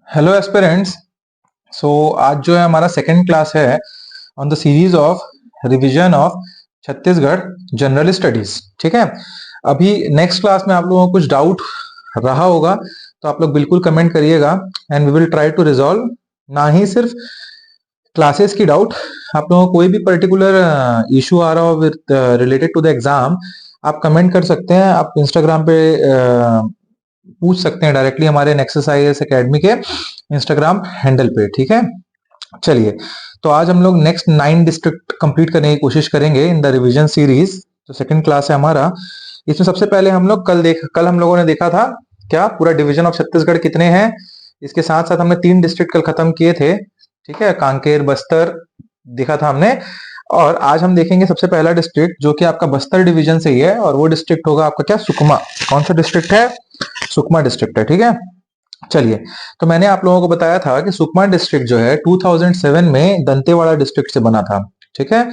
Hello aspirants. सो आज जो है हमारा सेकंड क्लास है on the series of revision of Chhattisgarh general studies. ठीक है। अभी नेक्स्ट क्लास में आप लोगों को कुछ डाउट रहा होगा तो आप लोग बिल्कुल कमेंट करिएगा and we will try to resolve. ना ही सिर्फ क्लासेस की डाउट, आप लोगों को कोई भी पर्टिकुलर इशू आ रहा हो with related to the exam, आप कमेंट कर सकते हैं। आप इंस्टाग्राम पे पूछ सकते हैं डायरेक्टली हमारे नेक्सस आईएएस एकेडमी के इंस्टाग्राम हैंडल पे। ठीक है। चलिए, तो आज हम लोग नेक्स्ट 9 डिस्ट्रिक्ट कंप्लीट करने की कोशिश करेंगे इन द रिवीजन सीरीज। तो सेकंड क्लास है हमारा। इसमें सबसे पहले हम लोग कल हम लोगों ने देखा था क्या पूरा डिवीजन ऑफ छत्तीसगढ़ कितने हैं। इसके साथ साथ हमने 3 डिस्ट्रिक्ट कल खत्म किए थे। ठीक है, कांकेर बस्तर देखा था हमने। और आज हम देखेंगे सबसे पहला डिस्ट्रिक्ट जो कि आपका बस्तर डिवीजन से ही है, और वो डिस्ट्रिक्ट होगा आपका क्या, सुकमा। कौन सा डिस्ट्रिक्ट है? सुकमा डिस्ट्रिक्ट है। ठीक है। चलिए, तो मैंने आप लोगों को बताया था कि सुकमा डिस्ट्रिक्ट जो है 2007 में दंतेवाड़ा डिस्ट्रिक्ट से बना था। ठीक है,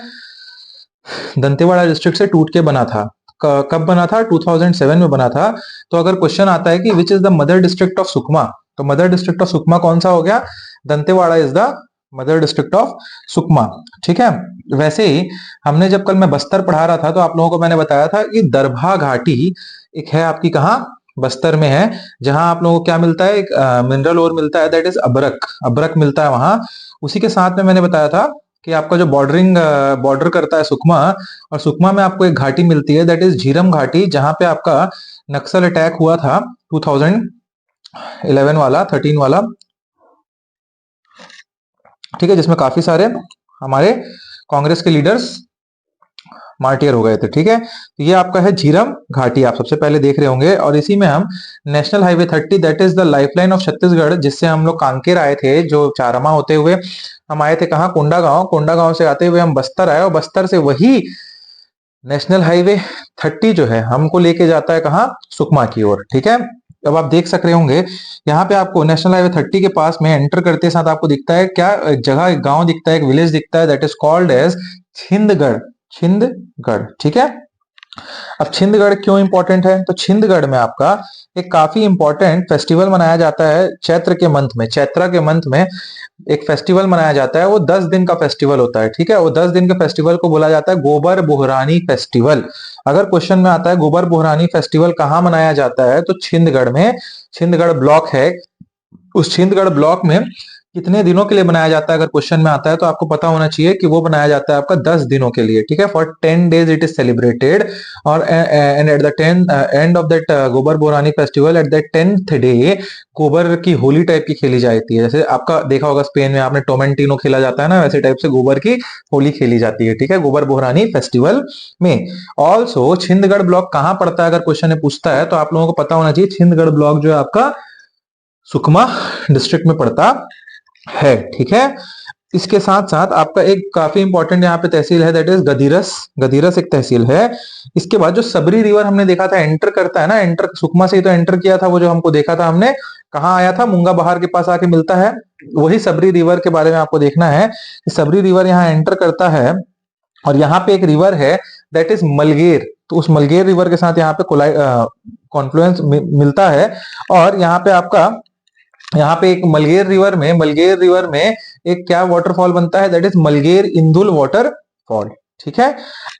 दंतेवाड़ा डिस्ट्रिक्ट से टूट के बना था। कब बना था? 2007 में बना था। तो अगर क्वेश्चन आता है कि which is the mother district of Sukma, तो मदर डिस्ट्रिक्ट ऑफ सुकमा कौन सा हो गया? Dantewada is the mother district of Sukma. ठीक है। वैसे ही हमने जब कल मैं बस्तर पढ़ा रहा था तो आप लोगों को मैंने बताया था कि दरभा घाटी एक है आपकी, कहाँ? बस्तर में है। जहां आप लोगों को क्या मिलता है? एक मिनरल ओर मिलता है, दैट इज अबरक। अबरक मिलता है वहां। उसी के साथ में मैंने बताया था कि आपका जो बॉर्डर करता है सुकमा, और सुकमा में आपको एक घाटी मिलती है दैट इज झीरम घाटी, जहां पे आपका नक्सल अटैक हुआ था 2011 वाला, 13 वाला। ठीक है, जिसमें काफी सारे हमारे कांग्रेस के लीडर्स मार्टियर हो गए थे। ठीक है, तो ये आपका है झीरम घाटी, आप सबसे पहले देख रहे होंगे। और इसी में हम national highway 30 that is the lifeline of Chhattisgarh, जिससे हम लोग कांकेर आए थे, जो चारमा होते हुए हम आए थे कहाँ? कोंडागांव। कोंडागांव से आते हुए हम बस्तर आए, और बस्तर से वही नेशनल हाईवे 30 जो है हमको लेके जाता है कहाँ? सुकमा की ओर। ठीक है। अब आप देख सक रहे होंगे यहाँ पे आपको नेशनल हाईवे 30 के पास में एंटर करते साथ आपको दिखता है क्या? एक जगह, एक गांव दिखता है, एक विलेज दिखता है, that is called as Chhindgarh. Chhindgarh. ठीक है। अब छिंदगढ़ क्यों इंपॉर्टेंट है? तो छिंदगढ़ में आपका एक काफी इंपॉर्टेंट फेस्टिवल मनाया जाता है चैत्र के मंथ में। चैत्र के मंथ में एक फेस्टिवल मनाया जाता है, वो 10 दिन का फेस्टिवल होता है। ठीक है, वो 10 दिन के फेस्टिवल को बोला जाता है गोबर बोहरानी फेस्टिवल। अगर क्वेश्चन में आता है गोबर बोहरानी फेस्टिवल कहाँ मनाया जाता है, तो छिंदगढ़ में। छिंदगढ़ ब्लॉक है, उस छिंदगढ़ ब्लॉक में कितने दिनों के लिए बनाया जाता है अगर क्वेश्चन में आता है, तो आपको पता होना चाहिए कि वो बनाया जाता है आपका 10 दिनों के लिए। ठीक है, for 10 days it is celebrated. और and at the end of that Gobar Borani festival, at that 10th day गोबर की होली टाइप की खेली जाती है। जैसे आपका देखा होगा स्पेन में आपने टोमेंटिनो खेला जाता है ना, वैसे टाइप से गोबर की होली खेली जाती है। ठीक है, गोबर बोहरानी फेस्टिवल में। ऑल्सो छिंदगढ़ ब्लॉक कहाँ पड़ता है अगर क्वेश्चन में पूछता है, तो आप लोगों को पता होना चाहिए छिंदगढ़ ब्लॉक जो है आपका सुकमा डिस्ट्रिक्ट में पड़ता है। ठीक है। इसके साथ साथ आपका एक काफी इंपॉर्टेंट यहाँ पे तहसील है, दैट इज गदीरस। गदीरस एक तहसील है। इसके बाद जो सबरी रिवर हमने देखा था एंटर करता है ना, एंटर सुकमा से ही तो एंटर किया था, वो जो हमको देखा था हमने, कहाँ आया था? मुंगा बहार के पास आके मिलता है। वही सबरी रिवर के बारे में आपको देखना है। सबरी रिवर यहाँ एंटर करता है, और यहाँ पे एक रिवर है दैट इज मलगेर। तो उस मलगेर रिवर के साथ यहाँ पे कॉन्फ्लुएंस मिलता है। और यहाँ पे एक मलगेर रिवर में एक क्या वाटरफॉल बनता है, that is Malger Indul waterfall. ठीक है।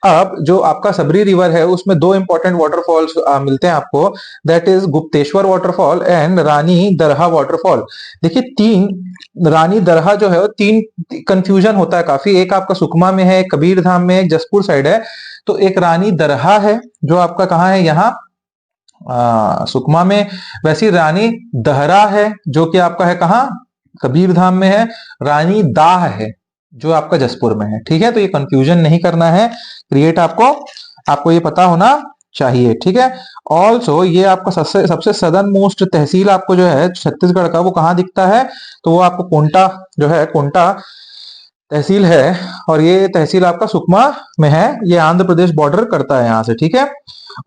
अब जो आपका सबरी रिवर है उसमें 2 इंपॉर्टेंट वाटरफॉल्स मिलते हैं आपको, that is Gupteshwar waterfall and Rani Darha waterfall. देखिए, 3 रानी दरहा जो है वो 3 कंफ्यूजन होता है काफी। एक आपका सुकमा में है, एक कबीर धाम में, एक जसपुर साइड है। तो एक रानी दरहा है जो आपका कहाँ है? यहाँ सुकमा में। वैसी रानी दहरा है जो कि आपका है कहाँ? कबीर धाम में है। रानी दाह है जो आपका जसपुर में है। ठीक है, तो ये कंफ्यूजन नहीं करना है, क्रिएट आपको ये पता होना चाहिए। ठीक है। ऑल्सो ये आपका सबसे सबसे सदर्न मोस्ट तहसील आपको जो है छत्तीसगढ़ का, वो कहाँ दिखता है? तो वो आपको कोंटा जो है, कोंटा तहसील है। और ये तहसील आपका सुकमा में है, ये आंध्र प्रदेश बॉर्डर करता है यहाँ से। ठीक है।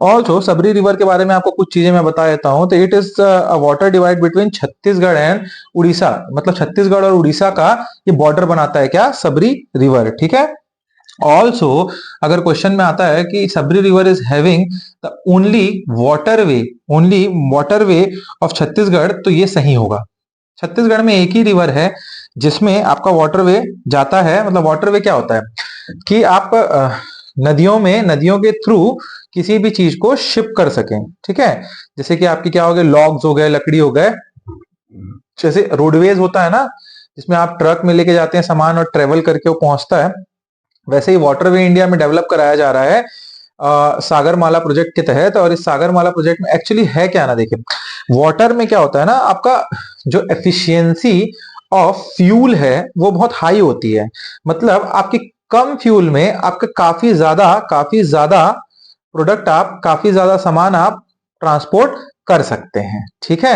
ऑल्सो सबरी रिवर के बारे में आपको कुछ चीजें मैं बता देता हूँ। तो it is a water divide between Chhattisgarh and Orissa, मतलब छत्तीसगढ़ और उड़ीसा का ये बॉर्डर बनाता है क्या? सबरी रिवर। ठीक है। ऑल्सो अगर क्वेश्चन में आता है कि Sabari river is having the only waterway of Chhattisgarh, तो ये सही होगा। छत्तीसगढ़ में एक ही रिवर है जिसमें आपका वाटरवे जाता है। मतलब वाटरवे क्या होता है कि आप नदियों में, नदियों के थ्रू किसी भी चीज को शिप कर सकें, ठीक है। जैसे कि आपके क्या हो गए, लॉग्स हो गए, लकड़ी हो गए। जैसे रोडवेज होता है ना, जिसमें आप ट्रक में लेके जाते हैं सामान और ट्रेवल करके वो पहुंचता है, वैसे ही वाटरवे इंडिया में डेवलप कराया जा रहा है सागरमाला प्रोजेक्ट के तहत। और इस सागरमाला प्रोजेक्ट में एक्चुअली है क्या ना, देखिए वाटर में क्या होता है ना, आपका जो एफिशिएंसी ऑफ फ्यूल है वो बहुत हाई होती है। मतलब आपकी कम फ्यूल में आपका काफी ज्यादा प्रोडक्ट, आप काफी ज्यादा सामान आप ट्रांसपोर्ट कर सकते हैं, ठीक है,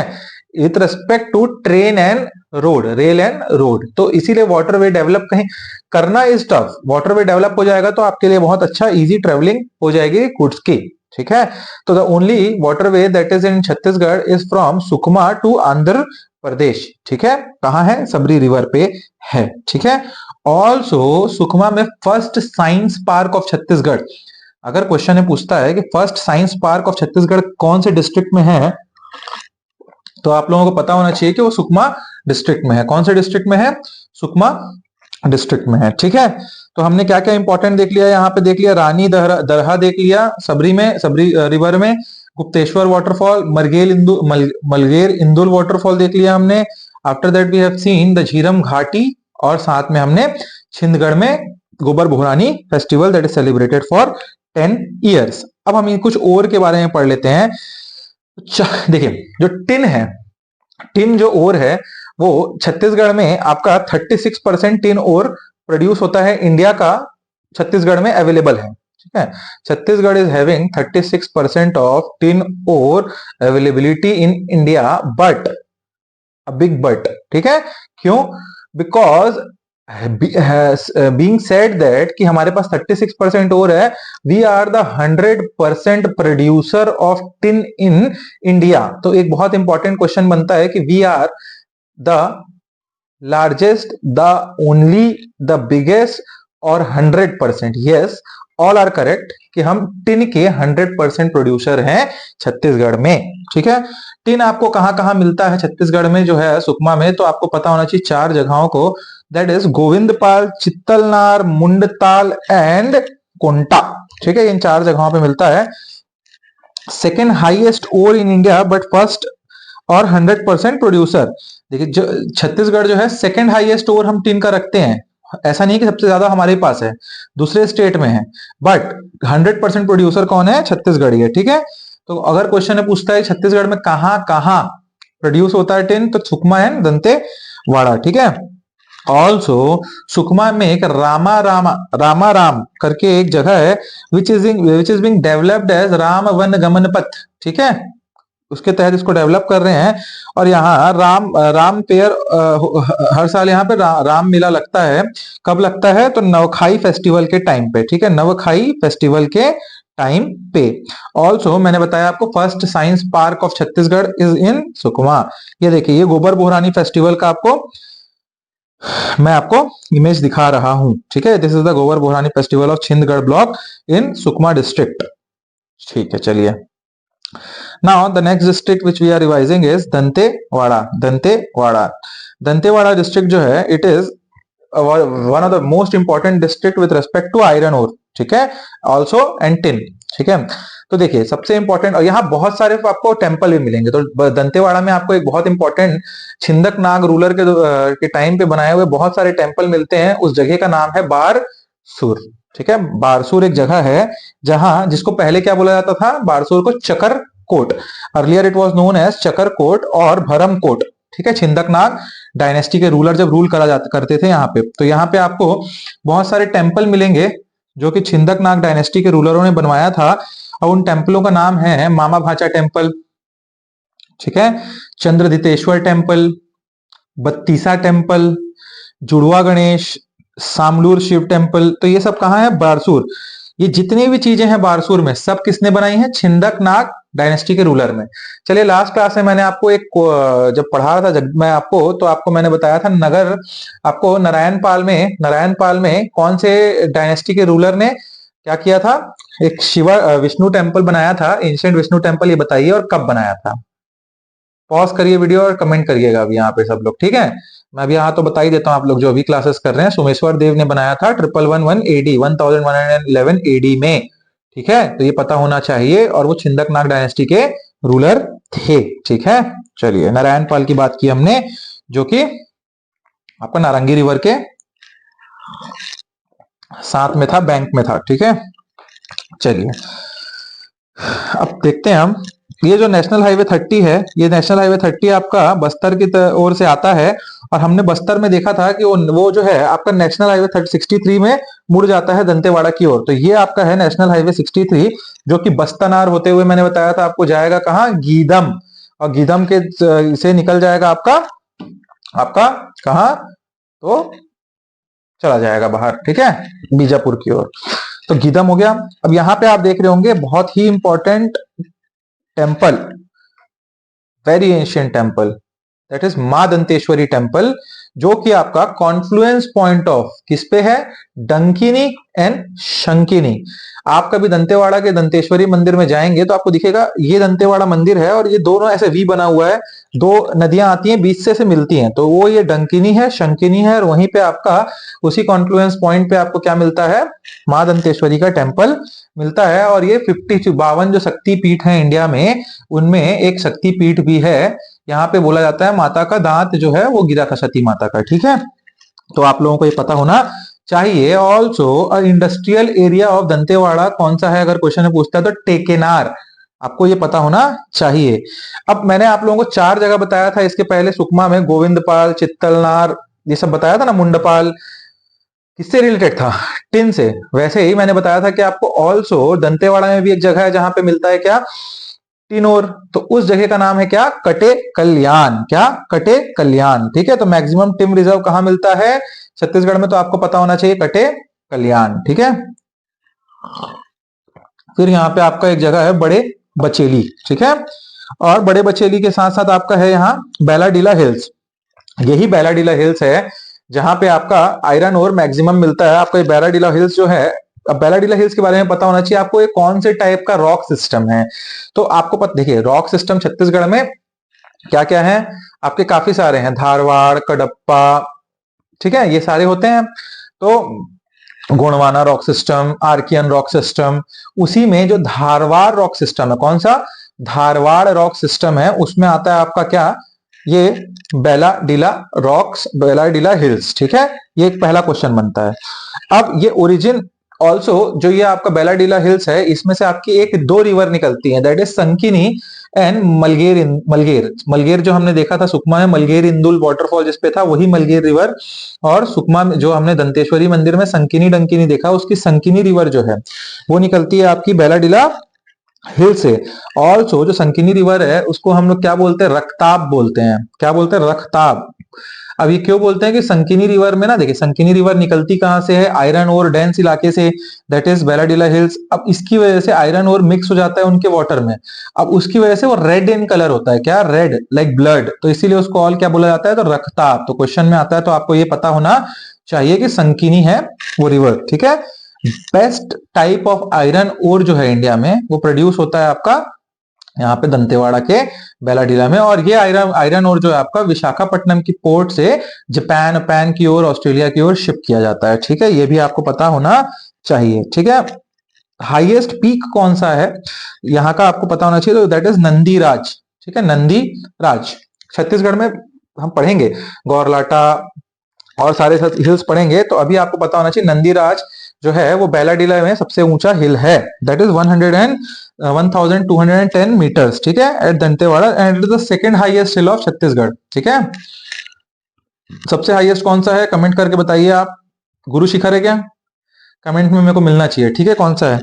with respect to train and road, rail and road. तो इसीलिए वाटरवे डेवलप कहीं करना इज टफ। वाटरवे डेवलप हो जाएगा तो आपके लिए बहुत अच्छा इजी ट्रेवलिंग हो जाएगी गुड्स की, ठीक है। तो the only waterway that is in Chhattisgarh is from Sukma to Andhra Pradesh, ठीक है। कहाँ है, सबरी रिवर पे है, ठीक है। ऑल्सो सुकमा में first science park of Chhattisgarh, अगर क्वेश्चन में पूछता है कि first science park of Chhattisgarh कौन से डिस्ट्रिक्ट में है, तो आप लोगों को पता होना चाहिए कि वो सुकमा डिस्ट्रिक्ट में है। कौन से डिस्ट्रिक्ट में है, सुकमा डिस्ट्रिक्ट में है, ठीक है। तो हमने क्या क्या इंपॉर्टेंट देख लिया, यहाँ पे देख लिया रानी दरहा देख लिया, सबरी में, सबरी रिवर में, गुप्तेश्वर वाटरफॉल, मलगेर इंदुल वाटरफॉल देख लिया हमने। After that we have seen the Jhiram Ghati, और साथ में हमने छिंदगढ़ में Gobar Bhorani festival that is celebrated for 10 years. अब हम कुछ और के बारे में पढ़ लेते हैं। देखिए जो टिन है, टिन जो ओर है वो छत्तीसगढ़ में आपका 36% टिन ओर प्रोड्यूस होता है, इंडिया का छत्तीसगढ़ में अवेलेबल है, ठीक है। Chhattisgarh is having 36% of tin ore availability in India, but a big but, ठीक है। क्यों, बिकॉज बीइंग सेड दैट कि हमारे पास 36% और है, we are the 100% producer of tin in India. तो एक बहुत इंपॉर्टेंट क्वेश्चन बनता है कि we are the largest, the only, the biggest और 100%, यस ऑल आर करेक्ट, कि हम टिन के 100% प्रोड्यूसर हैं छत्तीसगढ़ में, ठीक है। टिन आपको कहां कहां मिलता है छत्तीसगढ़ में, जो है सुकमा में, तो आपको पता होना चाहिए 4 जगहों को, that is Govindpal, Chitalnar, Mundtal and Konta, ठीक है। इन 4 जगहों पे मिलता है। Second highest or in India but first और 100% प्रोड्यूसर। देखिए जो छत्तीसगढ़ जो है सेकेंड हाईएस्ट ओर हम टिन का रखते हैं, ऐसा नहीं कि सबसे ज्यादा हमारे पास है, दूसरे स्टेट में है, बट 100% प्रोड्यूसर कौन है, छत्तीसगढ़ ही है, ठीक है। तो अगर क्वेश्चन में पूछता है छत्तीसगढ़ में कहां कहां प्रोड्यूस होता है टिन, तो सुकमा एंड दंतेवाड़ा, ठीक है। ऑल्सो सुकमा में एक रामा राम करके एक जगह है, which is being developed as Ram Van Gaman Path, ठीक है, उसके तहत इसको डेवलप कर रहे हैं। और यहाँ राम पेयर हर साल यहाँ पे राम मेला लगता है। कब लगता है, तो नवखाई फेस्टिवल के टाइम पे, ठीक है, नवखाई फेस्टिवल के टाइम पे। ऑल्सो मैंने बताया आपको first science park of Chhattisgarh is in Sukma. ये देखिए ये गोबर बोहरानी फेस्टिवल का आपको मैं आपको इमेज दिखा रहा हूं, ठीक है। This is the Gobar Bohrani festival of Chhindgarh block in Sukma district, ठीक है। चलिए now the next district which we are revising is Dantewada district जो है it is one of the most important district with respect to iron ore, ठीक है, also and tin, ठीक है। तो देखिए सबसे इंपॉर्टेंट, और यहाँ बहुत सारे आपको टेम्पल भी मिलेंगे। तो दंतेवाड़ा में आपको एक बहुत इंपॉर्टेंट छिंदक नाग रूलर के टाइम पे बनाए हुए बहुत सारे टेम्पल मिलते हैं। उस जगह का नाम है बारसूर, ठीक है। बारसूर एक जगह है जहां, जिसको पहले क्या बोला जाता था, बारसूर को Chakar Kot, earlier it was known as Chakar Kot और भरम कोट, ठीक है। छिंदकनाग डायनेस्टी के रूलर जब रूल करते थे यहाँ पे, तो यहाँ पे आपको बहुत सारे टेम्पल मिलेंगे जो कि छिंदकनाग डायनेस्टी के रूलरों ने बनवाया था। और उन टेम्पलों का नाम है मामा भाचा टेम्पल, ठीक है, चंद्रधितेश्वर टेम्पल, बत्तीसा टेम्पल, जुड़वा गणेश, सामलूर शिव टेम्पल। तो ये सब कहाँ है, बारसूर। ये जितनी भी चीजें हैं बारसूर में, सब किसने बनाई है, छिंदकनाग डायनेस्टी के रूलर में। चलिए लास्ट क्लास में मैंने आपको एक जब पढ़ा रहा था मैं आपको, तो आपको मैंने बताया था नगर, आपको नारायणपाल में कौन से डायनेस्टी के रूलर ने क्या किया था, एक शिवा विष्णु टेम्पल बनाया था, एंशिएंट विष्णु टेम्पल। ये बताइए और कब बनाया था। पॉज करिए वीडियो और कमेंट करिएगा अभी यहाँ पे सब लोग, ठीक है। मैं अभी यहाँ तो बता ही देता हूँ आप लोग जो अभी क्लासेस कर रहे हैं, सोमेश्वर देव ने बनाया था 1111 एडी 1111 एडी में, ठीक है। तो ये पता होना चाहिए, और वो छिंदकनाग डायनेस्टी के रूलर थे, ठीक है। चलिए, नारायण पाल की बात की हमने, जो कि आपका नारंगी रिवर के साथ में था, बैंक में था, ठीक है। चलिए अब देखते हैं हम, ये जो नेशनल हाईवे 30 है, ये नेशनल हाईवे 30 आपका बस्तर की ओर से आता है, और हमने बस्तर में देखा था कि वो जो है आपका नेशनल हाईवे 63 में मुड़ जाता है दंतेवाड़ा की ओर। तो ये आपका है नेशनल हाईवे 63, जो कि बस्तनार होते हुए मैंने बताया था आपको जाएगा कहाँ, गीदम, और गीदम के से निकल जाएगा आपका आपका कहाँ, तो चला जाएगा बाहर, ठीक है, बीजापुर की ओर। तो गीदम हो गया। अब यहाँ पे आप देख रहे होंगे बहुत ही important temple, very ancient temple, that is Maa Danteshwari temple, जो कि आपका कॉन्फ्लुएंस पॉइंट ऑफ किस पे है, डंकिनी एंड शंकिनी। आप कभी दंतेवाड़ा के दंतेश्वरी मंदिर में जाएंगे तो आपको दिखेगा ये दंतेवाड़ा मंदिर है, और ये दोनों ऐसे वी बना हुआ है, दो नदियां आती हैं बीच से मिलती हैं, तो वो ये डंकिनी है, शंकिनी है, और वहीं पे आपका उसी कॉन्फ्लुएंस पॉइंट पे आपको क्या मिलता है, मां दंतेश्वरी का टेम्पल मिलता है। और ये 52 जो शक्ति पीठ है इंडिया में, उनमें एक शक्ति पीठ भी है। यहाँ पे बोला जाता है माता का दांत जो है वो गिरा था सती माता का, ठीक है। तो आप लोगों को ये पता होना चाहिए। Also industrial area of Dantewada कौन सा है, अगर क्वेश्चन में पूछता है तो टेकेनार, आपको ये पता होना चाहिए। अब मैंने आप लोगों को 4 जगह बताया था इसके पहले, सुकमा में गोविंदपाल, चित्तलनार, ये सब बताया था ना, मुंडपाल, किससे रिलेटेड था, टिन से। वैसे ही मैंने बताया था कि आपको ऑल्सो दंतेवाड़ा में भी एक जगह है जहां पे मिलता है क्या, टिनोर, तो उस जगह का नाम है क्या, कटे कल्याण, क्या, कटे कल्याण, ठीक है। तो मैक्सिमम टिम रिजर्व कहां मिलता है, छत्तीसगढ़ में, तो आपको पता होना चाहिए कटे कल्याण, ठीक है। फिर यहाँ पे आपका एक जगह है बड़े बचेली, ठीक है, और बड़े बचेली के साथ साथ आपका है यहाँ बैलाडीला हिल्स। यही बैलाडीला हिल्स है जहां पे आपका आयरन ओर मैक्सिमम मिलता है। आपका ये बैलाडीला हिल्स जो है, अब बैलाडीला हिल्स के बारे में पता होना चाहिए आपको, ये कौन से टाइप का रॉक सिस्टम है। तो आपको पता, देखिए रॉक सिस्टम छत्तीसगढ़ में क्या क्या है, आपके काफी सारे हैं, धारवाड़, कडप्पा, ठीक है, ये सारे होते हैं। तो Gondwana rock system, Archaean rock system, उसी में जो धारवाड़ रॉक सिस्टम है, कौन सा, धारवाड़ रॉक सिस्टम है, उसमें आता है आपका क्या, ये बैलाडीला रॉक्स, बैलाडीला हिल्स, ठीक है। ये एक पहला क्वेश्चन बनता है। अब ये ओरिजिन ऑल्सो जो ये आपका बैलाडीला हिल्स है, इसमें से आपकी एक 2 रिवर निकलती है, that is Sankini and Malger. Malger, Malger जो हमने देखा था सुकमा में, मलगेर इंदुल वाटरफॉल जिसपे था, वही मलगेर रिवर। और सुकमा में जो हमने दंतेश्वरी मंदिर में संकिनी डंकिनी देखा, उसकी संकिनी रिवर जो है वो निकलती है आपकी बैलाडीला हिल से। ऑल्सो जो संकिनी रिवर है उसको हम लोग क्या बोलते हैं, रक्ताब बोलते हैं, क्या बोलते हैं, रक्ताब। अब ये क्यों बोलते हैं कि संकिनी रिवर में ना, देखिए संकिनी रिवर निकलती कहां से है, आयरन और डेंस इलाके से, दैट इज बैलाडीला हिल्स। अब इसकी वजह से आयरन और मिक्स हो जाता है उनके वाटर में, अब उसकी वजह से वो रेड इन कलर होता है, क्या, रेड लाइक ब्लड, तो इसीलिए उसको ऑल क्या बोला जाता है, तो रक्ताब। तो क्वेश्चन में आता है, तो आपको ये पता होना चाहिए कि संकिनी है वो रिवर, ठीक है। Best type of iron ore जो है इंडिया में, वो प्रोड्यूस होता है आपका यहाँ पे दंतेवाड़ा के बैलाडीला में। और ये आयरन ओर जो है आपका विशाखापट्टनम की पोर्ट से जापान की ओर, ऑस्ट्रेलिया की ओर शिप किया जाता है, ठीक है। ये भी आपको पता होना चाहिए, ठीक है। हाईएस्ट पीक कौन सा है यहाँ का आपको पता होना चाहिए, तो दैट इज नंदीराज, ठीक है, नंदीराज। छत्तीसगढ़ में हम पढ़ेंगे गौरलाटा और सारे हिल्स पढ़ेंगे, तो अभी आपको पता होना चाहिए नंदीराज जो है वो बैलाडीला में सबसे ऊंचा हिल है, दैट इज 1210 मीटर्स, ठीक है, at Dantewada, and it is the second highest hill of Chhattisgarh, ठीक है। सबसे हाईएस्ट कौन सा है, कमेंट करके बताइए आप। गुरु शिखर है क्या, कमेंट में मेरे को मिलना चाहिए, ठीक है, कौन सा है।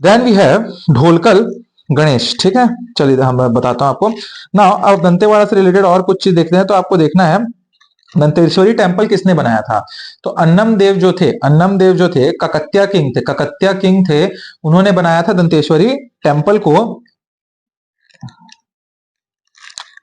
Then we have Dholkal Ganesh, ठीक है। चलिए हम बताता हूं आपको ना। अब दंतेवाड़ा से रिलेटेड और कुछ चीज देखते हैं, तो आपको देखना है दंतेश्वरी टेम्पल किसने बनाया था, तो अन्नम देव जो थे, अन्नम देव जो थे ककत्या किंग थे, ककत्या किंग थे, उन्होंने बनाया था दंतेश्वरी टेम्पल को।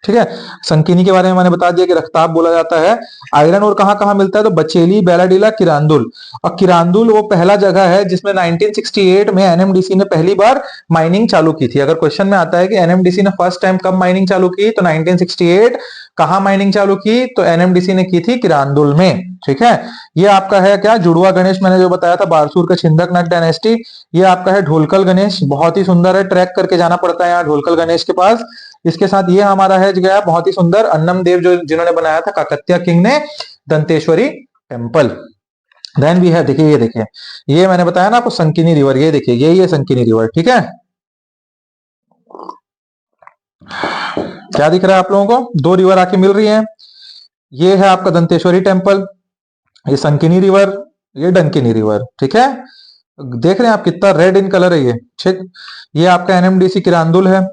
ठीक है। संकिनी के बारे में मैंने बता दिया कि रक्ताब बोला जाता है। आयरन और कहाँ कहाँ मिलता है, तो बचेली, बैलाडीला, किरांदुल। और किरांदुल वो पहला जगह है जिसमें 1968 में एनएमडीसी ने पहली बार माइनिंग चालू की थी। अगर क्वेश्चन में आता है कि एनएमडीसी ने फर्स्ट टाइम कब माइनिंग चालू की, तो 1968। कहाँ माइनिंग चालू की, तो एनएमडीसी ने की थी किरांदुल में। ठीक है। ये आपका है क्या, जुड़वा गणेश, मैंने जो बताया था बारसूर का छिंदक नाग डायनेस्टी। ये आपका है ढोलकल गणेश, बहुत ही सुंदर है, ट्रैक करके जाना पड़ता है यहाँ ढोलकल गणेश के पास। इसके साथ ये हमारा है गया बहुत ही सुंदर अन्नम देव जो जिन्होंने बनाया था काकत्या किंग ने, दंतेश्वरी टेम्पल। देन भी है, देखिए ये देखिए, ये मैंने बताया ना आपको संकिनी रिवर, ये देखिए ये संकिनी रिवर। ठीक है, क्या दिख रहा है आप लोगों को, दो रिवर आके मिल रही हैं। ये है आपका दंतेश्वरी टेम्पल, ये संकिनी रिवर, ये डंकिनी रिवर। ठीक है, देख रहे हैं आप कितना रेड इन कलर है ये। ठीक, ये आपका एनएमडीसी किरांदुल है,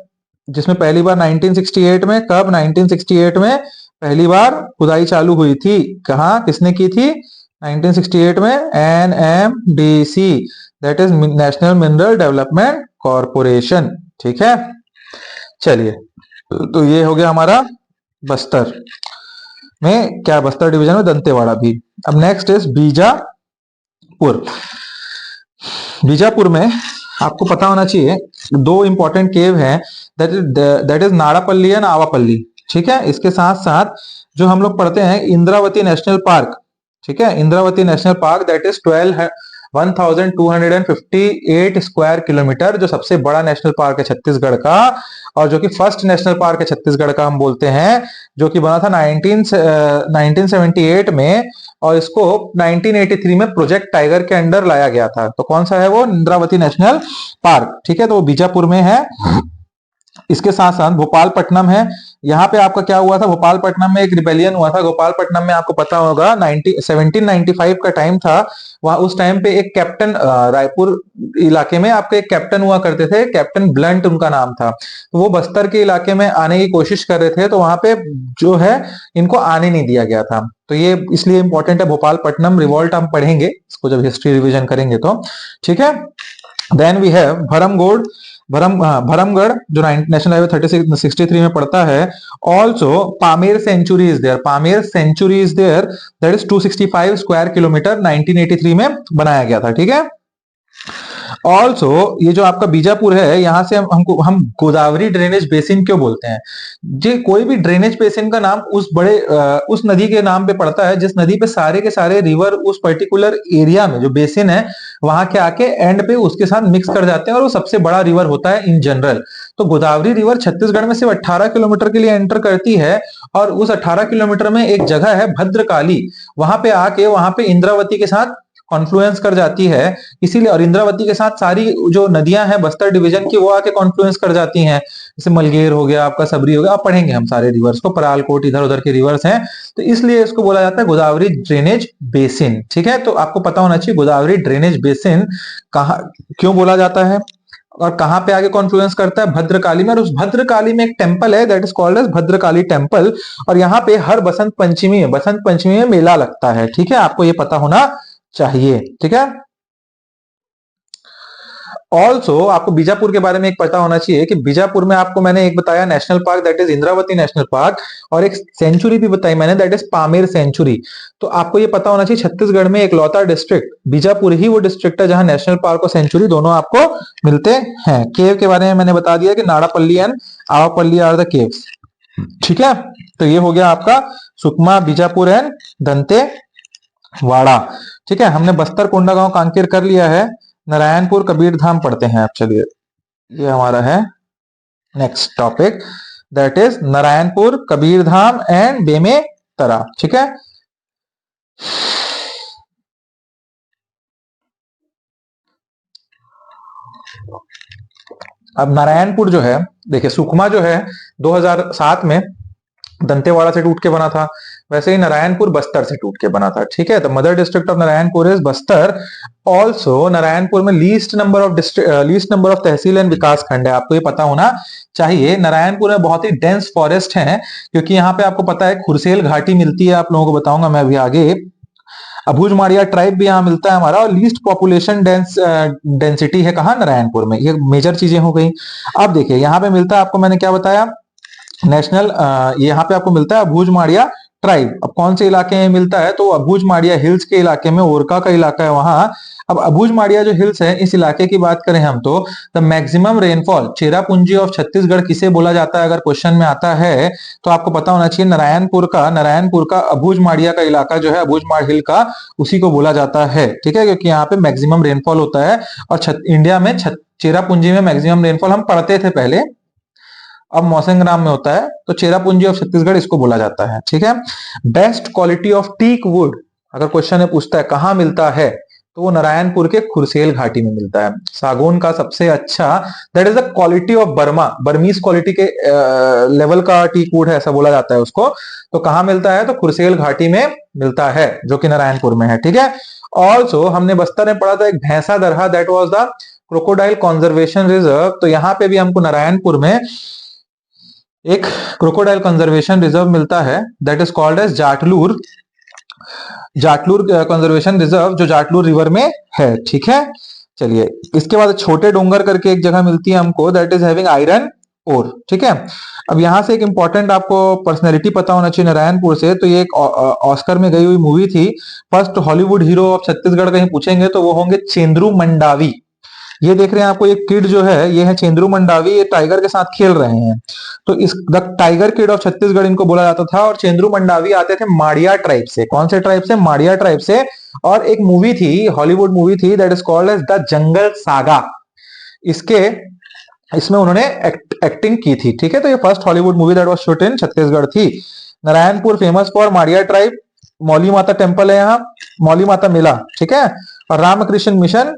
जिसमें पहली बार 1968 में, कब 1968 में पहली बार खुदाई चालू हुई थी। कहा, किसने की थी, 1968 में NMDC, that is national mineral development corporation. ठीक है, चलिए, तो ये हो गया हमारा बस्तर में, क्या बस्तर डिवीजन में दंतेवाड़ा भी। अब नेक्स्ट इज बीजापुर। बीजापुर में आपको पता होना चाहिए दो इंपॉर्टेंट केव हैं, that is Nadapalli and Awapalli. ठीक है, इसके साथ साथ जो हम लोग पढ़ते हैं इंद्रावती नेशनल पार्क। ठीक है, Indravati national park that is 1258 square kilometre, जो सबसे बड़ा नेशनल पार्क है छत्तीसगढ़ का, और जो कि फर्स्ट नेशनल पार्क है छत्तीसगढ़ का हम बोलते हैं, जो कि बना था 1978 में, और इसको 1983 में प्रोजेक्ट टाइगर के अंडर लाया गया था। तो कौन सा है वो, इंद्रावती नेशनल पार्क। ठीक है, तो वो बीजापुर में है। इसके साथ साथ भोपालपट्टनम है। यहाँ पे आपका क्या हुआ था, भोपालपट्टनम में एक रिबेलियन हुआ था। भोपालपट्टनम में आपको पता होगा 1795 का टाइम था। वहां उस टाइम पे एक कैप्टन, रायपुर इलाके में आपके एक कैप्टन हुआ करते थे, कैप्टन ब्लंट उनका नाम था। तो वो बस्तर के इलाके में आने की कोशिश कर रहे थे, तो वहां पे जो है इनको आने नहीं दिया गया था। तो ये इसलिए इंपॉर्टेंट है, भोपालपट्टनम रिवॉल्ट हम पढ़ेंगे इसको जब हिस्ट्री रिविजन करेंगे तो। ठीक है, then we have Bharamgarh. Bharamgarh जो नेशनल हाईवे 63 में पड़ता है। Also Pamer sanctuary is there, Pamer sanctuary is there, that is 265 square kilometre, 1983 में बनाया गया था। ठीक है, ऑल्सो ये जो आपका बीजापुर है, यहाँ से हम गोदावरी ड्रेनेज बेसिन क्यों बोलते हैं, जे कोई भी ड्रेनेज बेसिन का नाम उस बड़े उस नदी के नाम पे पड़ता है जिस नदी पे सारे के सारे रिवर उस पर्टिकुलर एरिया में जो बेसिन है वहां के आके एंड पे उसके साथ मिक्स कर जाते हैं, और वो सबसे बड़ा रिवर होता है इन जनरल। तो गोदावरी रिवर छत्तीसगढ़ में सिर्फ 18 किलोमीटर के लिए एंटर करती है, और उस 18 किलोमीटर में एक जगह है भद्रकाली, वहां पे आके वहां पे इंद्रावती के साथ कॉन्फ्लुएंस कर जाती है। इसीलिए, और इंद्रावती के साथ सारी जो नदियां हैं बस्तर डिवीजन की वो आके कॉन्फ्लुएंस कर जाती हैं, जैसे मलगेर हो गया, आपका सबरी हो गया, आप पढ़ेंगे हम सारे रिवर्स को, परालकोट इधर उधर के रिवर्स हैं। तो इसलिए इसको बोला जाता है गोदावरी ड्रेनेज बेसिन। ठीक है, तो आपको पता होना चाहिए गोदावरी ड्रेनेज बेसिन कहाँ क्यों बोला जाता है और कहां पे आगे कॉन्फ्लुएंस करता है, भद्रकाली में। और उस भद्रकाली में एक टेम्पल है that is called as Bhadrakali temple, और यहाँ पे हर बसंत पंचमी में मेला लगता है। ठीक है, आपको ये पता होना चाहिए। ठीक है, ऑल्सो आपको बीजापुर के बारे में एक पता होना चाहिए कि बीजापुर में आपको मैंने एक बताया national park that is Indravati national park, और एक सेंचुरी भी बताई मैंने दैट इज पामेर सेंचुरी। तो आपको ये पता होना चाहिए छत्तीसगढ़ में एक लौता डिस्ट्रिक्ट बीजापुर ही वो डिस्ट्रिक्ट है जहां नेशनल पार्क और सेंचुरी दोनों आपको मिलते हैं। केव के बारे में मैंने बता दिया कि Nadapalli and Awapalli are the caves. ठीक है, तो ये हो गया आपका सुकमा, बीजापुर एंड दंतेवाड़ा। ठीक है, हमने बस्तर, कोंडागांव, कांकेर कर लिया है। नारायणपुर, कबीरधाम पढ़ते हैं आप। चलिए, ये हमारा है next topic, that is Narayanpur, Kabirdham and Bemetara. ठीक है, अब नारायणपुर जो है, देखिए सुकमा जो है 2007 में दंतेवाड़ा से टूट के बना था, वैसे ही नारायणपुर बस्तर से टूट के बना था। ठीक है, the mother district of Narayanpur is Bastar. Also Narayanpur में लीस्ट नंबर ऑफ तहसील एंड विकास खंड है, आपको ये पता होना चाहिए। नारायणपुर में बहुत ही डेंस फॉरेस्ट है, क्योंकि यहाँ पे आपको पता है खुरसेल घाटी मिलती है, आप लोगों को बताऊंगा मैं अभी आगे। अभुज माड़िया ट्राइब भी यहाँ मिलता है हमारा, और लीस्ट पॉपुलेशन डेंसिटी है कहाँ, नारायणपुर में। ये मेजर चीजें हो गई। अब देखिए यहाँ पे मिलता है आपको, मैंने क्या बताया, नेशनल यहाँ पे आपको मिलता है अबूझ माड़िया ट्राइब। अब कौन से इलाके में मिलता है, तो अबूझ माड़िया हिल्स के इलाके में, ओरका का इलाका है वहां। अब अबूझ माड़िया जो हिल्स है, इस इलाके की बात करें हम तो the maximum rainfall Cherrapunji of Chhattisgarh किसे बोला जाता है, अगर क्वेश्चन में आता है तो आपको पता होना चाहिए नारायणपुर का अबूझ माड़िया का इलाका जो है, अबूझ माड़ हिल का, उसी को बोला जाता है। ठीक है, क्योंकि यहाँ पे मैक्सिमम रेनफॉल होता है। और इंडिया में चेरापूंजी में मैक्सिमम रेनफॉल हम पढ़ते थे पहले, अब मौसंग्राम में होता है, तो चेरापूंजी ऑफ छत्तीसगढ़ इसको बोला जाता है। ठीक है। Best quality of teak wood, अगर क्वेश्चन में पूछता है कहाँ मिलता है, तो वो नारायणपुर के खुरसेल घाटी में मिलता है। सागौन का सबसे अच्छा, that is the quality of Burmese quality के लेवल का टीक वुड है, ऐसा बोला जाता है उसको। तो कहाँ मिलता है, तो खुरसेल घाटी में मिलता है, जो कि नारायणपुर में है। ठीक है। ऑल्सो हमने बस्तर में पढ़ा था एक Bhainsa Darha, that was the crocodile conservation reserve. तो यहाँ पे भी हमको नारायणपुर में एक क्रोकोडाइल कंजर्वेशन रिजर्व मिलता है, that is called as Jatlur conservation reserve, जो जाटलूर रिवर में है। ठीक है। चलिए, इसके बाद छोटे डोंगर करके एक जगह मिलती है हमको, that is having iron ore. ठीक है। अब यहां से एक इंपॉर्टेंट आपको पर्सनैलिटी पता होना चाहिए नारायणपुर से, तो ये एक ऑस्कर में गई हुई मूवी थी। First Hollywood hero of Chhattisgarh कहीं पूछेंगे तो वो होंगे चेंद्रू मंडावी। ये देख रहे हैं आपको, ये किड जो है, ये है चेंद्रू मंडावी, ये टाइगर के साथ खेल रहे हैं। तो इस the tiger kid of Chhattisgarh इनको बोला जाता था। और चेंद्रू मंडावी आते थे माड़िया ट्राइब से। कौन से ट्राइब से, माड़िया ट्राइब से। और एक मूवी थी, हॉलीवुड मूवी थी, that is called as the jungle saga. इसमें उन्होंने एक्टिंग की थी। ठीक है। तो ये first Hollywood movie that was shoot in Chhattisgarh थी। Narayanpur famous for Madia tribe, Mauli Mata temple है यहाँ, मौली माता मेला। ठीक है। और रामकृष्ण मिशन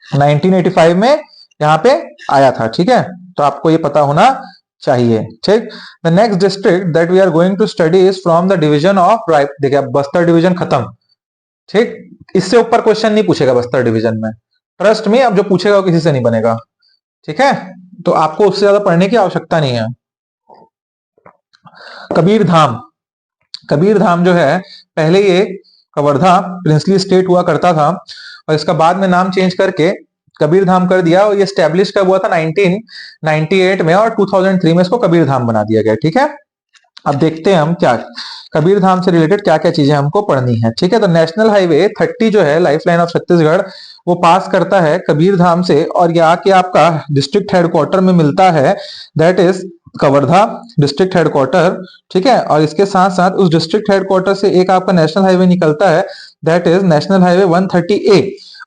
1985 में यहाँ पे आया था। ठीक है। तो आपको ये पता होना चाहिए। ठीक। The next district that we are going to study is from the division of Raipur. देखिए, अब बस्तर डिवीजन खत्म। ठीक। इससे ऊपर क्वेश्चन नहीं पूछेगा बस्तर डिवीजन में, ट्रस्ट में। अब जो पूछेगा वो किसी से नहीं बनेगा। ठीक है। तो आपको उससे ज्यादा पढ़ने की आवश्यकता नहीं है। कबीर धाम, कबीर धाम जो है, पहले ये कवर्धा प्रिंसली स्टेट हुआ करता था, और इसका बाद में नाम चेंज करके कबीर धाम कर दिया। और ये स्टैब्लिश कब हुआ था, 1998 में, और 2003 में इसको कबीर धाम बना दिया गया। ठीक है। अब देखते हैं हम क्या कबीर धाम से रिलेटेड क्या क्या चीजें हमको पढ़नी है। ठीक है। तो नेशनल हाईवे 30 जो है, लाइफ लाइन ऑफ छत्तीसगढ़, वो पास करता है कबीर धाम से, और ये आके आपका डिस्ट्रिक्ट हेडक्वार्टर में मिलता है, that is Kawardha district headquarter. ठीक है। और इसके साथ साथ उस डिस्ट्रिक्ट हेडक्वार्टर से एक आपका नेशनल हाईवे निकलता है, that is national highway 130A।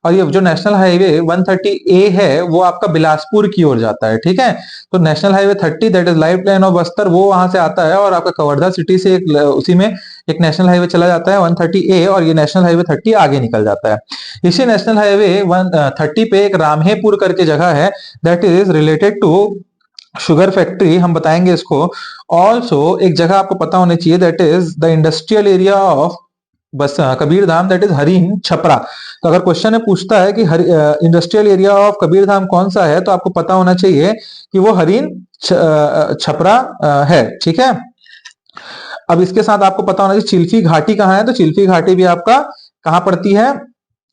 और ये जो नेशनल हाईवे 130A है, वो आपका बिलासपुर की ओर जाता है। ठीक है। तो national highway 30 that is life line of Bastar, वो वहां से आता है, और आपका कवर्धा सिटी से उसी में एक नेशनल हाईवे चला जाता है 130A, और ये नेशनल हाईवे 30 आगे निकल जाता है। इसी नेशनल हाईवे 130 पे एक रामहेपुर करके जगह है, that is related to sugar factory, हम बताएंगे इसको। ऑल्सो एक जगह आपको पता होनी चाहिए, that is the industrial area of बस कबीर धाम, दैट इज हरिन छपरा। तो अगर क्वेश्चन में पूछता है कि इंडस्ट्रियल एरिया ऑफ कबीर धाम कौन सा है, तो आपको पता होना चाहिए कि वो हरिन छपरा है। ठीक है। अब इसके साथ आपको पता होना चाहिए चिल्फी घाटी कहाँ है, तो चिल्फी घाटी भी आपका कहाँ पड़ती है,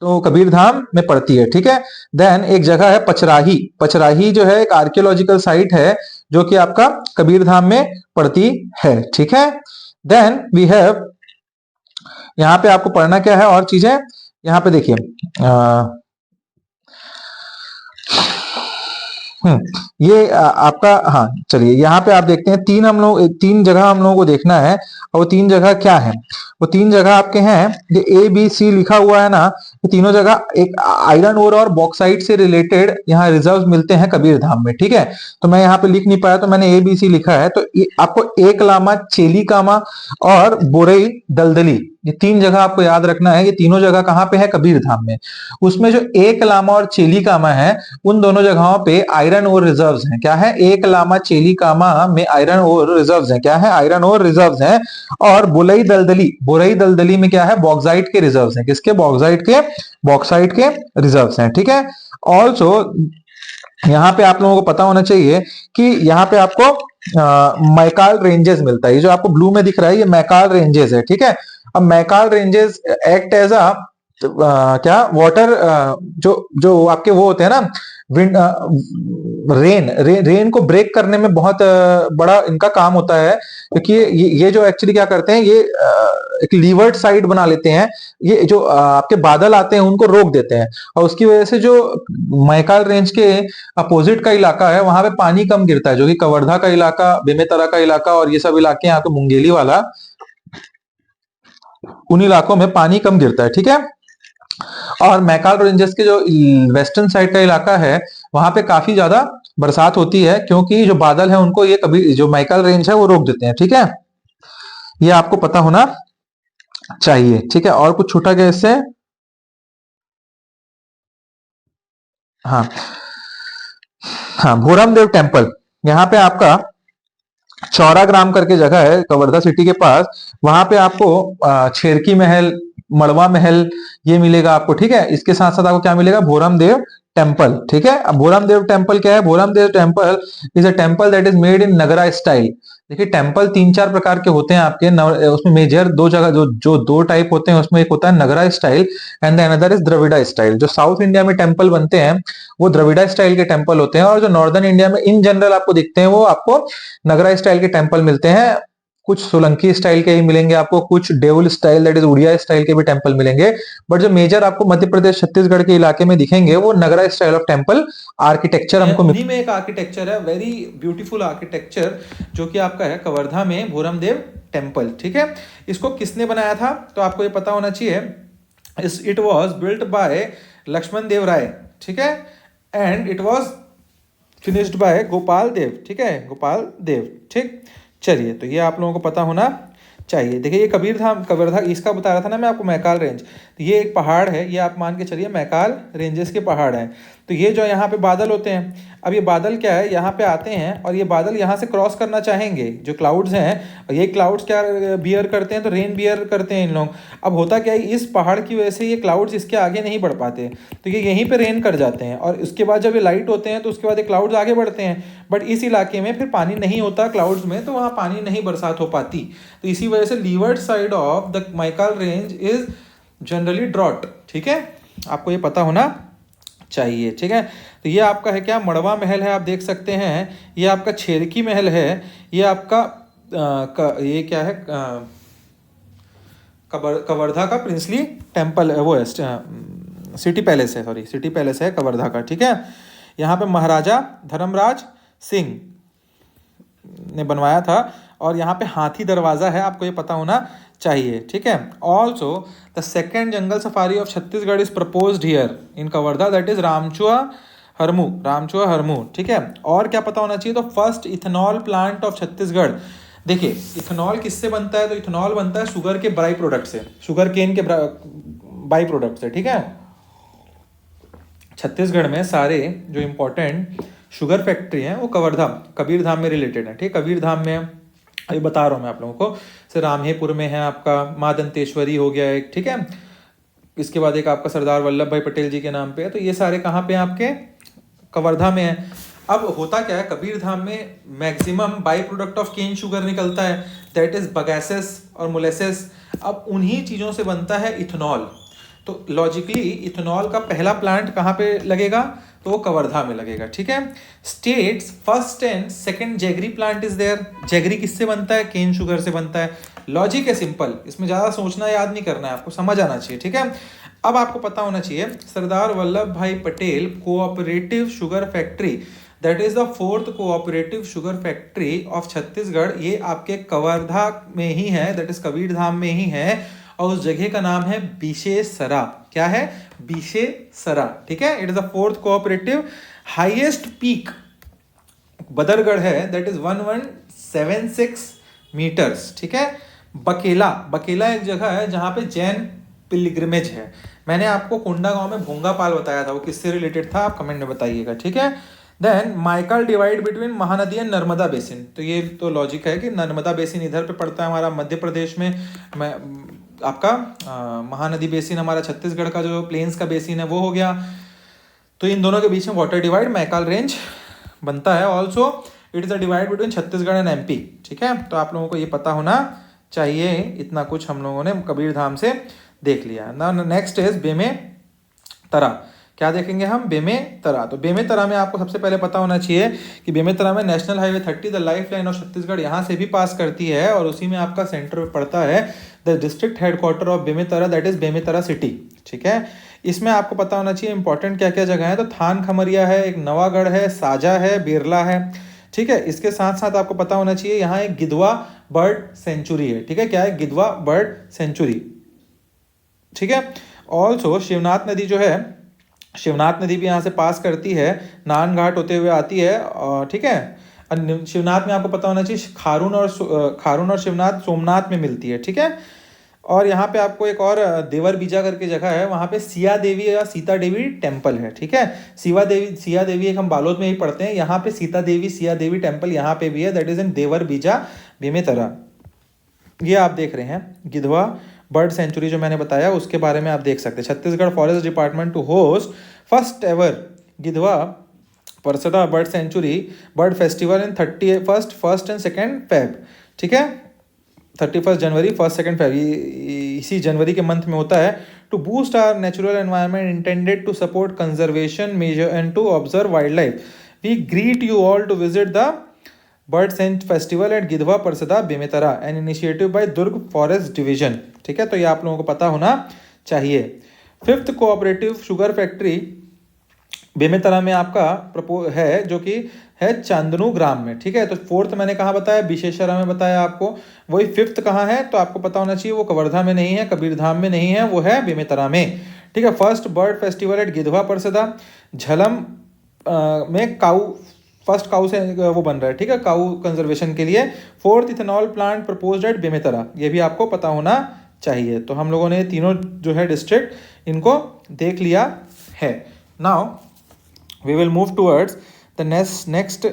तो कबीर धाम में पड़ती है। ठीक है। देन एक जगह है पचराही, पचराही जो है एक आर्कियोलॉजिकल साइट है, जो कि आपका कबीर धाम में पड़ती है। ठीक है। देन वी हैव, यहाँ पे आपको पढ़ना क्या है और चीजें, यहाँ पे देखिए, ये आपका, हाँ चलिए, यहाँ पे आप देखते हैं तीन जगह हम लोगों को देखना है। और वो तीन जगह क्या है, वो तीन जगह आपके हैं, ये ABC लिखा हुआ है ना, ये तीनों जगह एक आयरन ओर और बॉक्साइट से रिलेटेड यहाँ रिजर्व मिलते हैं कबीर धाम में। ठीक है। तो मैं यहाँ पे लिख नहीं पाया, तो मैंने ABC लिखा है। तो आपको एक लामा, चेली कामा और बोरई दलदली, ये तीन जगह आपको याद रखना है। ये तीनों जगह कहाँ पे है, कबीर धाम में। उसमें जो एक लामा और चेली कामा है, उन दोनों जगहों पे आयरन ओर रिजर्व्स हैं। क्या है, एक लामा चेली कामा में आयरन ओर रिजर्व्स हैं। क्या है, आयरन ओर रिजर्व्स हैं। और बोरई दलदली में क्या है, बॉक्साइट के रिजर्व्स हैं। किसके, बॉक्साइट के रिजर्व्स हैं। ठीक है। ऑल्सो यहाँ पे आप लोगों को पता होना चाहिए कि यहाँ पे आपको मैकाल रेंजेस मिलता है। ये जो आपको ब्लू में दिख रहा है, ये मैकाल रेंजेस है। ठीक है। अब Maikal ranges act as a क्या वाटर, जो जो आपके वो होते हैं ना, विंड, रेन को ब्रेक करने में बहुत बड़ा इनका काम होता है, क्योंकि ये जो एक्चुअली क्या करते हैं, ये एक लीवर्ड साइड बना लेते हैं। ये जो आपके बादल आते हैं उनको रोक देते हैं, और उसकी वजह से जो मैकाल रेंज के अपोजिट का इलाका है वहां पे पानी कम गिरता है, जो कि कवर्धा का इलाका, बेमेतरा का इलाका और ये सब इलाके यहाँ पे मुंगेली वाला, उन इलाकों में पानी कम गिरता है, ठीक है। और मैकाल रेंजेस के जो वेस्टर्न साइड का इलाका है वहां पे काफी ज्यादा बरसात होती है, क्योंकि जो बादल है उनको ये कभी जो मैकाल रेंज है वो रोक देते हैं, ठीक है। ये आपको पता होना चाहिए, ठीक है। और कुछ छूटा गया इससे? हाँ, हाँ, भोरम देव टेम्पल, यहाँ पे आपका चौरा ग्राम करके जगह है कवर्धा सिटी के पास, वहां पे आपको छेरकी महल, मड़वा महल ये मिलेगा आपको, ठीक है। इसके साथ साथ आपको क्या मिलेगा, भोरम देव टेम्पल, ठीक है। अब भोरम देव टेम्पल क्या है? Bhoram Dev temple is a temple that is made in Nagara style. देखिए, टेम्पल तीन चार प्रकार के होते हैं आपके, उसमें मेजर दो जगह जो जो दो टाइप होते हैं, उसमें एक होता है Nagara style and the another is Dravida style. जो साउथ इंडिया में टेम्पल बनते हैं वो द्रविड़ा स्टाइल के टेम्पल होते हैं, और जो नॉर्दर्न इंडिया में इन जनरल आपको दिखते हैं वो आपको नगरा स्टाइल के टेम्पल मिलते हैं। कुछ सोलंकी स्टाइल के ही मिलेंगे आपको, कुछ Deul style that is Oriya style के भी टेम्पल मिलेंगे, बट जो मेजर आपको मध्य प्रदेश छत्तीसगढ़ के इलाके में दिखेंगे वो नगरा स्टाइल ऑफ टेम्पल आर्किटेक्चर हमको उन्हीं में एक आर्किटेक्चर है, वेरी ब्यूटीफुल आर्किटेक्चर, जो कि आपका है कवर्धा में भोरम देव टेम्पल, ठीक है। इसको किसने बनाया था तो आपको ये पता होना चाहिए। It was built by Laxman Dev Rai, ठीक है, and it was finished by Gopal Dev, ठीक है, गोपाल देव, ठीक। चलिए, तो ये आप लोगों को पता होना चाहिए। देखिए, ये कबीर धाम कवर्धा, इसका बता रहा था ना मैं आपको, मैकाल रेंज, तो ये एक पहाड़ है, ये आप मान के चलिए मैकाल रेंजेस के पहाड़ हैं। तो ये जो यहाँ पे बादल होते हैं, अब ये बादल क्या है, यहाँ पे आते हैं और ये बादल यहाँ से क्रॉस करना चाहेंगे, जो क्लाउड्स हैं, और ये क्लाउड्स क्या बियर करते हैं, तो रेन बियर करते हैं इन लोग। अब होता क्या है, इस पहाड़ की वजह से ये क्लाउड्स इसके आगे नहीं बढ़ पाते, तो ये यहीं पे रेन कर जाते हैं, और उसके बाद जब ये लाइट होते हैं तो उसके बाद ये क्लाउड्स आगे बढ़ते हैं, बट इस इलाके में फिर पानी नहीं होता क्लाउड्स में, तो वहाँ पानी नहीं बरसात हो पाती। तो इसी वजह से leeward side of the Maikal range is generally drought, ठीक है, आपको ये पता होना चाहिए, ठीक है। तो ये आपका है क्या, मड़वा महल है, आप देख सकते हैं, ये आपका छेरकी महल है, ये आपका ये क्या है, कवर्धा का प्रिंसली टेम्पल, वो है सिटी पैलेस है, सॉरी सिटी पैलेस है कवर्धा का, ठीक है। यहाँ पे महाराजा धर्मराज सिंह ने बनवाया था, और यहाँ पे हाथी दरवाजा है, आपको ये पता होना चाहिए, ठीक है। Also the second jungle safari of Chhattisgarh is proposed here in Kawardha, that is Ramchua Harmu, ठीक है। और क्या पता होना चाहिए, तो first ethanol plant of Chhattisgarh. देखिए, इथेनॉल किससे बनता है, तो इथेनॉल बनता है शुगर के बाई प्रोडक्ट से, शुगर केन के बाई प्रोडक्ट से, ठीक है। छत्तीसगढ़ में सारे जो इम्पोर्टेंट शुगर फैक्ट्री हैं वो कबीर धाम में रिलेटेड है, ठीक। कबीर धाम में अभी बता रहा हूँ मैं आप लोगों को, जैसे रामहेपुर में है आपका माँ दंतेश्वरी हो गया एक, ठीक है। इसके बाद एक आपका सरदार वल्लभ भाई पटेल जी के नाम पे है, तो ये सारे कहाँ पे हैं, आपके कवर्धा में है। अब होता क्या है, कबीर धाम में maximum by product of cane sugar निकलता है, दैट इज बगैसेस और मोलेसेस। अब उन्हीं चीज़ों से बनता है इथेनॉल, तो लॉजिकली इथेनॉल का पहला प्लांट कहाँ पे लगेगा, तो वो कवर्धा में लगेगा, ठीक है। States first and second jaggery plant is there. Jaggery किससे बनता है, केन शुगर से बनता है। लॉजिक है सिंपल, इसमें ज़्यादा सोचना याद नहीं करना है, आपको समझ आना चाहिए, ठीक है। अब आपको पता होना चाहिए, सरदार वल्लभ भाई Patel cooperative sugar factory, that is the fourth cooperative sugar factory of Chhattisgarh, ये आपके कवर्धा में ही है, दैट इज कबीर धाम में ही है, और उस जगह का नाम है बिशेसरा। क्या है, बिशेसरा, ठीक है। It is the fourth cooperative. Highest peak Badargarh है, दैट इज 1176 मीटर्स, ठीक है। बकेला एक जगह है जहां पे जैन पिलग्रिमेज है। मैंने आपको कोंडागांव में भोंगापाल बताया था, वो किससे रिलेटेड था आप कमेंट में बताइएगा, ठीक है। Then Maikal divide between Mahanadi and Narmada basin, तो ये तो लॉजिक है कि नर्मदा बेसिन इधर पे पड़ता है हमारा मध्य प्रदेश में, आपका महानदी बेसिन हमारा छत्तीसगढ़ का जो प्लेन्स का बेसिन है वो हो गया, तो इन दोनों के बीच में वाटर डिवाइड मैकाल रेंज बनता है। Also it is a divide between Chhattisgarh and MP, ठीक है। तो आप लोगों को ये पता होना चाहिए, इतना कुछ हम लोगों ने कबीर धाम से देख लिया। ना नेक्स्ट इज बेमेतरा। क्या देखेंगे हम? बेमेतरा। तो बेमेतरा में आपको सबसे पहले पता होना चाहिए कि बेमेतरा में national highway 30 the life line of Chhattisgarh यहाँ से भी पास करती है और उसी में आपका सेंटर पड़ता है the district headquarter of Bemetara, that is Bemetara city. ठीक है, इसमें आपको पता होना चाहिए इंपॉर्टेंट क्या क्या जगह है। तो थान खमरिया है, एक नवागढ़ है, साजा है, बिरला है। ठीक है, इसके साथ साथ आपको पता होना चाहिए यहाँ एक गिधवा बर्ड सेंचुरी है। ठीक है, क्या है? Gidhwa bird sanctuary. ठीक है, ऑल्सो शिवनाथ नदी जो है, शिवनाथ नदी भी यहाँ से पास करती है, नानघाट होते हुए आती है। ठीक है, शिवनाथ में आपको पता होना चाहिए खारून और शिवनाथ सोमनाथ में मिलती है। ठीक है, और यहाँ पे आपको एक और देवर बीजा करके जगह है, वहाँ पे सिया देवी या सीता देवी टेम्पल है। ठीक है, सिया देवी एक हम बालोद में ही पढ़ते हैं, यहाँ पे सीता देवी सिया देवी टेम्पल यहाँ पे भी है, दैट इज इन देवर बीजा बेमेतरा। ये आप देख रहे हैं गिधवा बर्ड सेंचुरी जो मैंने बताया, उसके बारे में आप देख सकते हैं। Chhattisgarh forest department to host first ever Gidhwa Parsada bird sanctuary bird festival in 1 and 2 Feb. ठीक है, 31 जनवरी 1 2 फेब, इसी जनवरी के मंथ में होता है। To boost our natural environment intended to support conservation measure and to observe wildlife, we greet you all to visit the bird saint festival at Gidhwa Parsada Bemetara, an initiative by Durg forest division. ठीक है, तो ये आप लोगों को पता होना चाहिए। 5th cooperative sugar factory Bemetara में आपका है, जो कि है चांदनू ग्राम में। ठीक है, तो 4th मैंने कहाँ बताया? विशेषरा में बताया आपको। वही 5th कहाँ है? तो आपको पता होना चाहिए वो कवर्धा में नहीं है, कबीरधाम में नहीं है, वो है बेमेतरा में। ठीक है, first bird festival at Gidhwa Parsada, Jhalam में फर्स्ट काऊ से वो बन रहा है। ठीक है, काऊ कंजर्वेशन के लिए। 4th ethanol plant proposed at Bemetara, ये भी आपको पता होना चाहिए। तो हम लोगों ने तीनों जो है डिस्ट्रिक्ट इनको देख लिया है। Now we will move towards the next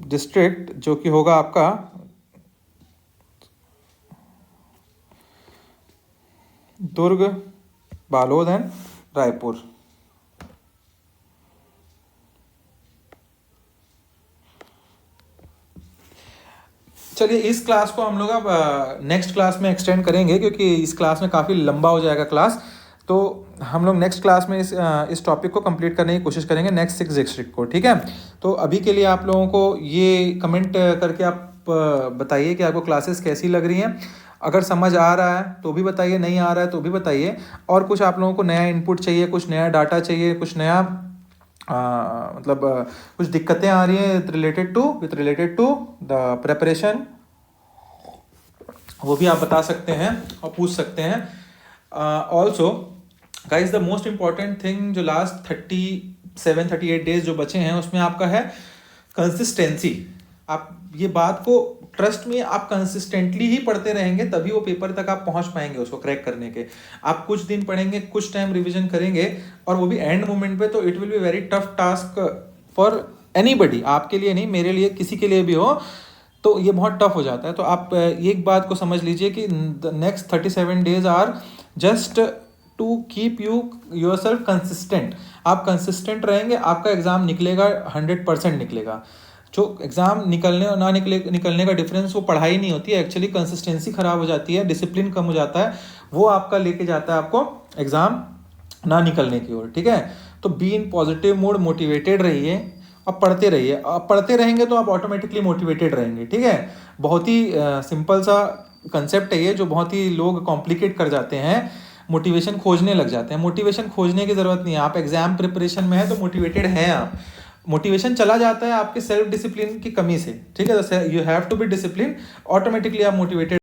district, जो कि होगा आपका दुर्ग, बालोद एंड रायपुर। चलिए, इस क्लास को हम लोग अब नेक्स्ट क्लास में एक्सटेंड करेंगे, क्योंकि इस क्लास में काफ़ी लंबा हो जाएगा क्लास। तो हम लोग नेक्स्ट क्लास में इस टॉपिक को कंप्लीट करने की कोशिश करेंगे, नेक्स्ट 6 डिस्ट्रिक्ट को। ठीक है, तो अभी के लिए आप लोगों को ये कमेंट करके आप बताइए कि आपको क्लासेस कैसी लग रही हैं। अगर समझ आ रहा है तो भी बताइए, नहीं आ रहा है तो भी बताइए। और कुछ आप लोगों को नया इनपुट चाहिए, कुछ नया डाटा चाहिए, कुछ नया कुछ दिक्कतें आ रही हैं रिलेटेड टू द प्रेपरेशन, वो भी आप बता सकते हैं और पूछ सकते हैं। Also guys, the most important thing जो लास्ट 37-38 डेज जो बचे हैं, उसमें आपका है कंसिस्टेंसी। आप ये बात को ट्रस्ट में, आप कंसिस्टेंटली ही पढ़ते रहेंगे तभी वो पेपर तक आप पहुंच पाएंगे उसको क्रैक करने के। आप कुछ दिन पढ़ेंगे, कुछ टाइम रिवीजन करेंगे, और वो भी एंड मोमेंट पे, तो it will be very tough task for anybody. आपके लिए नहीं, मेरे लिए, किसी के लिए भी हो, तो ये बहुत टफ हो जाता है। तो आप एक बात को समझ लीजिए कि the next 37 days are just to keep yourself consistent. आप कंसिस्टेंट रहेंगे, आपका एग्जाम निकलेगा, 100% निकलेगा। जो एग्जाम निकलने और ना निकलने का डिफरेंस, वो पढ़ाई नहीं होती है एक्चुअली, कंसिस्टेंसी खराब हो जाती है, डिसिप्लिन कम हो जाता है, वो आपका लेके जाता है आपको एग्जाम ना निकलने की ओर। ठीक है, तो be in positive mood, motivated रहिए और पढ़ते रहिए। आप पढ़ते रहेंगे तो आप ऑटोमेटिकली मोटिवेटेड रहेंगे। ठीक है, बहुत ही सिंपल सा कंसेप्ट है ये, जो बहुत ही लोग कॉम्प्लिकेट कर जाते हैं, मोटिवेशन खोजने लग जाते हैं। मोटिवेशन खोजने की जरूरत नहीं है, आप एग्जाम प्रिपरेशन में है तो मोटिवेटेड हैं आप। मोटिवेशन चला जाता है आपके सेल्फ डिसिप्लिन की कमी से। ठीक है, you have to be discipline, automatically आप मोटिवेटेड